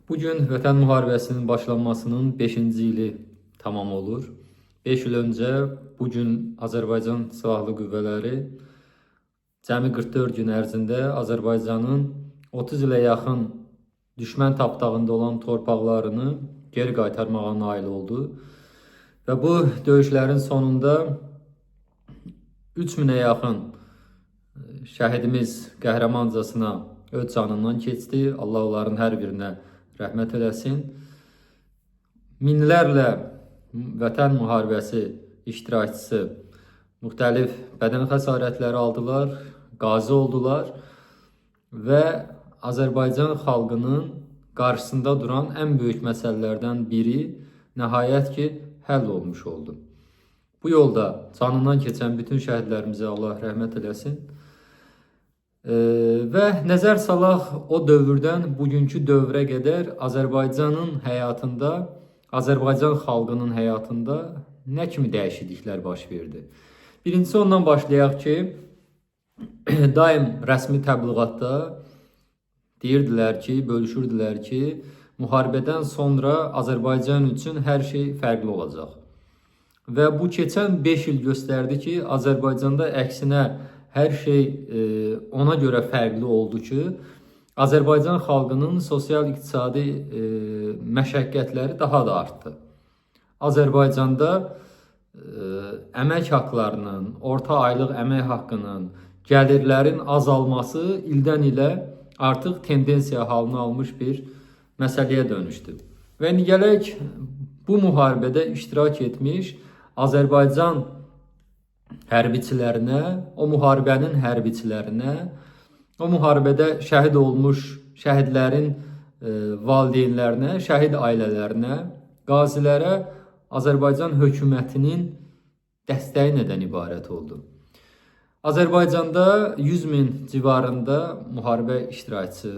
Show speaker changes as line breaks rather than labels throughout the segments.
Bugün Vətən müharibəsinin başlanmasının 5-ci ili tamam olur. 5 il öncə bugün Azərbaycan Silahlı Qüvvələri cəmi 44 gün ərzində Azərbaycanın 30 ilə yaxın düşmən tapdağında olan torpaqlarını geri qaytarmağa nail oldu. Və bu döyüşlərin sonunda 3000-ə yaxın şəhidimiz qəhrəmancasına öz canından keçdi. Allah onların hər birinə rəhmət eləsin. Minlərlə Vətən müharibəsi iştirakçısı müxtəlif bədən xəsarətləri aldılar, qazi oldular və Azərbaycan xalqının qarşısında duran ən böyük məsələlərdən biri nəhayət ki, həll olmuş oldu. Bu yolda canından keçən bütün şəhidlərimizə Allah rəhmət eləsin. Və nəzər salaq o dövrdən bugünkü dövrə qədər Azərbaycanın həyatında, Azərbaycan xalqının həyatında nə kimi dəyişikliklər baş verdi? Birincisi ondan başlayaq ki, daim rəsmi təbliğatda deyirdilər ki, bölüşürdülər ki, müharibədən sonra Azərbaycan üçün hər şey fərqli olacaq. Və bu keçən 5 il göstərdi ki, Azərbaycanda əksinə hər şey ona görə fərqli oldu ki, Azərbaycan xalqının sosial-iqtisadi məşəqqətləri daha da artdı. Azərbaycanda əmək haqlarının, orta aylıq əmək haqqının, gəlirlərin azalması ildən ilə artıq tendensiya halını almış bir məsələyə dönüşdü. Və indi gələk bu müharibədə iştirak etmiş Azərbaycan hərbiçilərinə, o müharibənin hərbiçilərinə, o müharibədə şəhid olmuş şəhidlərin valideynlərinə, şəhid ailələrinə, qazilərə Azərbaycan hökumətinin dəstəyi nədən ibarət oldu? Azərbaycanda 100.000 civarında müharibə iştirakçısı,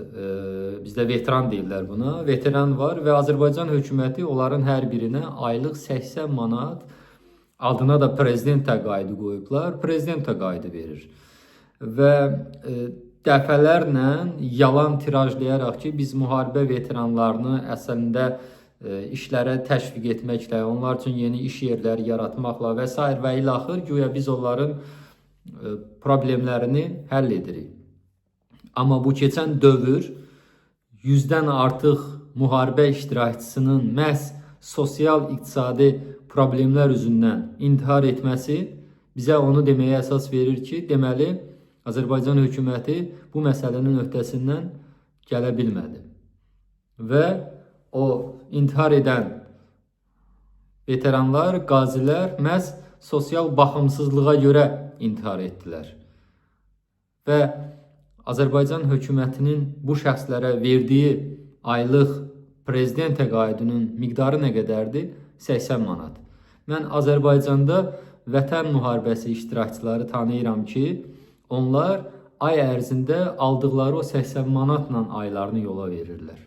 bizdə veteran deyirlər buna, veteran var və Azərbaycan hökuməti onların hər birinə aylıq 80 manat, adına da prezident təqaüdü qoyublar, prezident təqaüdü verir. Və dəfələrlə yalan tirajlayaraq ki, biz müharibə veteranlarını əslində işlərə təşviq etməklə, onlar üçün yeni iş yerləri yaratmaqla və s. və ilaxır, güya biz onların problemlərini həll edirik. Amma bu keçən dövr 100-dən artıq müharibə iştirakçısının məhz sosial-iqtisadi problemlər üzündən intihar etməsi bizə onu deməyə əsas verir ki, deməli, Azərbaycan hökuməti bu məsələnin öhdəsindən gələ bilmədi. Və o intihar edən veteranlar, qazilər məhz sosial baxımsızlığa görə intihar etdilər. Və Azərbaycan hökumətinin bu şəxslərə verdiyi aylıq prezident təqaüdünün miqdarı nə qədərdir? 80 manat. Mən Azərbaycanda vətən müharibəsi iştirakçıları tanıyıram ki, onlar ay ərzində aldıqları o 80 manatla aylarını yola verirlər.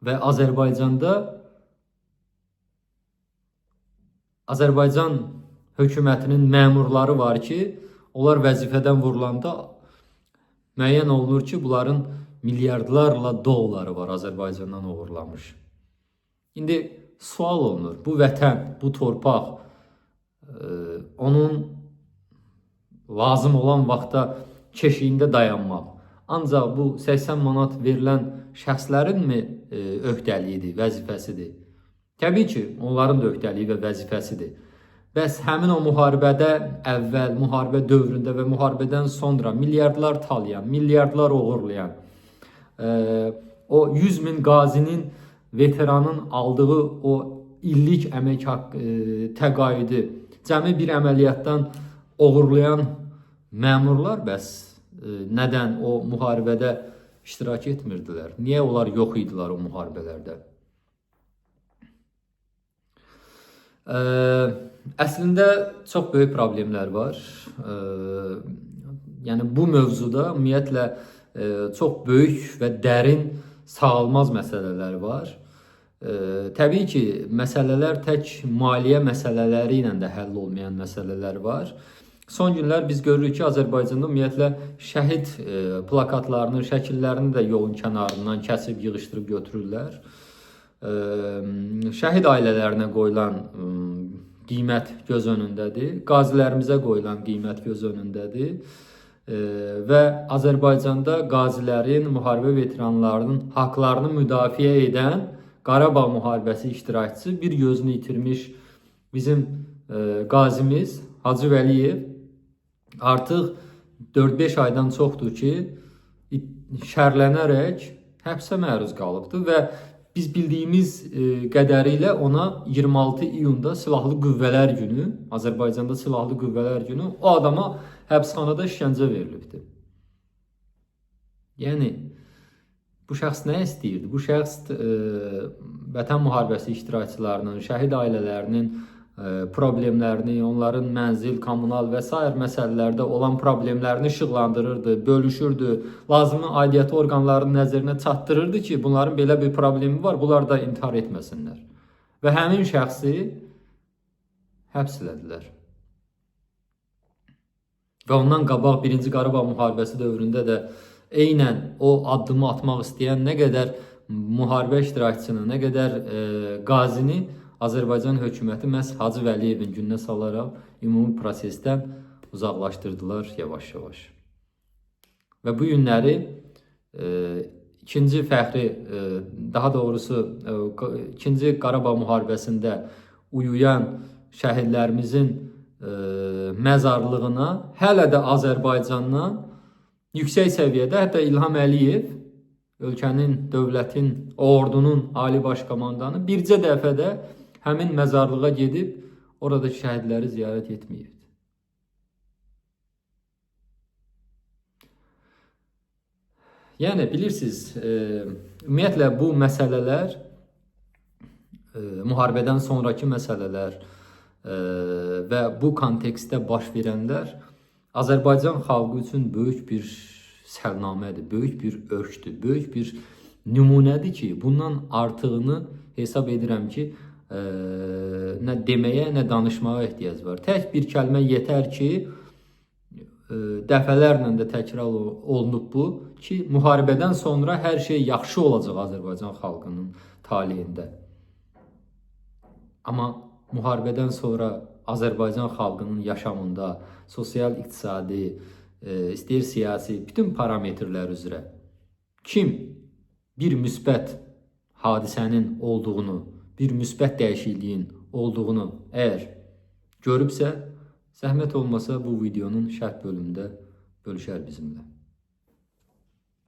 Və Azərbaycan hökumətinin məmurları var ki, onlar vəzifədən vurulanda müəyyən olunur ki, bunların milyardlarla dolları var Azərbaycandan uğurlamış. İndi sual olunur, bu vətən, bu torpaq, onun lazım olan vaxtda keşiyində dayanmaq. Ancaq bu 80 manat verilən şəxslərinmi öhdəliyidir, vəzifəsidir? Təbii ki, onların da öhdəliyi və vəzifəsidir. Bəs həmin o müharibədə əvvəl, müharibə dövründə və müharibədən sonra milyardlar talayan, milyardlar uğurlayan, o 100.000 qazinin, veteranın aldığı o illik əmək təqaüdü cəmi bir əməliyyatdan uğurlayan məmurlar bəs nədən o müharibədə iştirak etmirdilər? Niyə onlar yox idilər o müharibələrdə? Əslində çox böyük problemlər var. Yəni bu mövzuda ümumiyyətlə çox böyük və dərin sağalmaz məsələlər var. Təbii ki, məsələlər tək maliyyə məsələləri ilə də həll olmayan məsələlər var. Son günlər biz görürük ki, Azərbaycanda ümumiyyətlə şəhid plakatlarını, şəkillərini də yolun kənarından kəsib yığışdırıb götürürlər. Şəhid ailələrinə qoyulan qiymət göz önündədir. Qazilərimizə qoyulan qiymət göz önündədir. Və Azərbaycanda qazilərin, müharibə veteranlarının haqlarını müdafiə edən Qarabağ müharibəsi iştirakçısı, bir gözünü itirmiş bizim qazimiz Hacı Vəliyev artıq 4-5 aydan çoxdur ki, şərlənərək həbsə məruz qalıbdır və biz bildiyimiz qədərilə ona 26 iyunda Silahlı Qüvvələr Günü, Azərbaycanda Silahlı Qüvvələr Günü o adama həbsxanada işgəncə verilibdir. Yəni bu şəxs nə istəyirdi? Bu şəxs Vətən müharibəsi iştirakçılarının, şəhid ailələrinin problemlərini, onların mənzil, kommunal və sair məsələlərdə olan problemlərini işıqlandırırdı, bölüşürdü, lazımi aidiyyəti orqanların nəzərinə çatdırırdı ki, bunların belə bir problemi var, bunlar da intihar etməsinlər. Və həmin şəxsi həbs elədilər. Və ondan qabaq 1-ci Qarabağ müharibəsi dövründə də eynən o addımı atmaq istəyən nə qədər müharibə iştirakçısını, nə qədər qazini Azərbaycan hökuməti məhz Hacı Vəliyevin gününə salaraq ümumi prosesdən uzaqlaşdırdılar yavaş-yavaş. Və bu günləri ikinci fəxri, daha doğrusu ikinci Qarabağ müharibəsində uyuyan şəhidlərimizin məzarlığına hələ də Azərbaycandan yüksək səviyyədə, hətta İlham Əliyev, ölkənin, dövlətin, ordunun ali baş komandanı bircə dəfədə həmin məzarlığa gedib oradakı şəhidləri ziyarət etməyibdir. Yəni bilirsiniz, ümumiyyətlə bu məsələlər, müharibədən sonraki məsələlər və bu kontekstdə baş verənlər Azərbaycan xalqı üçün böyük bir səlnamədir, böyük bir örkdür, böyük bir nümunədir ki, bundan artığını hesab edirəm ki, nə deməyə, nə danışmağa ehtiyac var. Tək bir kəlmə yetər ki, dəfələrlə də təkrar olunub bu ki, müharibədən sonra hər şey yaxşı olacaq Azərbaycan xalqının taleyində. Amma müharibədən sonra Azərbaycan xalqının yaşamında sosial-iqtisadi, istəyir siyasi, bütün parametrlər üzrə kim bir müsbət hadisənin olduğunu, bir müsbət dəyişikliyin olduğunu əgər görübsə, zəhmət olmasa bu videonun şərh bölümündə bölüşər bizimlə.